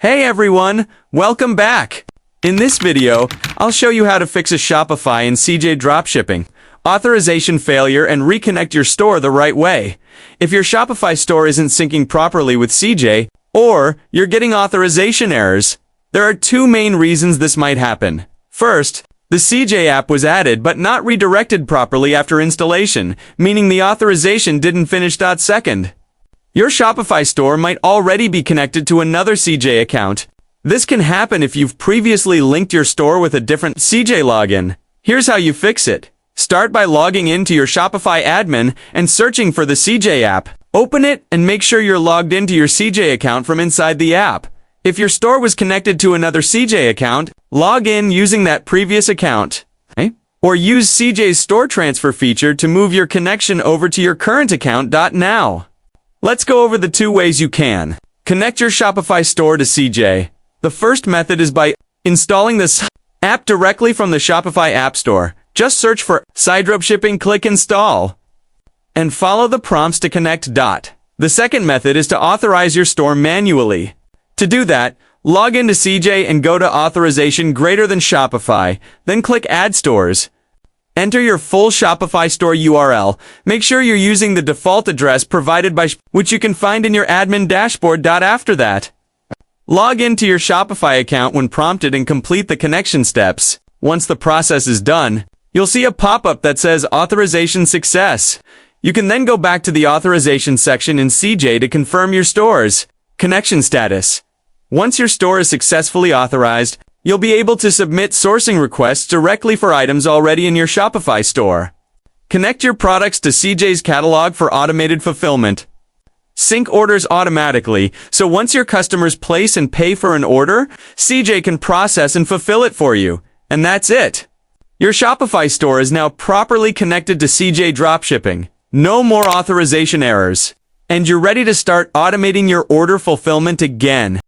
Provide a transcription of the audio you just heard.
Hey everyone, welcome back! In this video, I'll show you how to fix a Shopify and CJ dropshipping, authorization failure, and reconnect your store the right way. If your Shopify store isn't syncing properly with CJ, or you're getting authorization errors, there are two main reasons this might happen. First, the CJ app was added but not redirected properly after installation, meaning the authorization didn't finish. Second, your Shopify store might already be connected to another CJ account. This can happen if you've previously linked your store with a different CJ login. Here's how you fix it. Start by logging into your Shopify admin and searching for the CJ app. Open it and make sure you're logged into your CJ account from inside the app. If your store was connected to another CJ account, log in using that previous account. Or use CJ's store transfer feature to move your connection over to your current account. Now, let's go over the two ways you can connect your Shopify store to CJ. The first method is by installing this app directly from the Shopify App Store. Just search for side dropshipping, click install, and follow the prompts to connect. The second method is to authorize your store manually. To do that, log into CJ and go to authorization greater than Shopify, then click Add Stores. Enter your full Shopify store URL. Make sure you're using the default address provided by which you can find in your admin dashboard. After that, log into your Shopify account when prompted and complete the connection steps. Once the process is done, you'll see a pop-up that says Authorization Success. You can then go back to the authorization section in CJ to confirm your store's connection status. Once your store is successfully authorized, you'll be able to submit sourcing requests directly for items already in your Shopify store. Connect your products to CJ's catalog for automated fulfillment. Sync orders automatically, so once your customers place and pay for an order, CJ can process and fulfill it for you. And that's it. Your Shopify store is now properly connected to CJ dropshipping. No more authorization errors. And you're ready to start automating your order fulfillment again.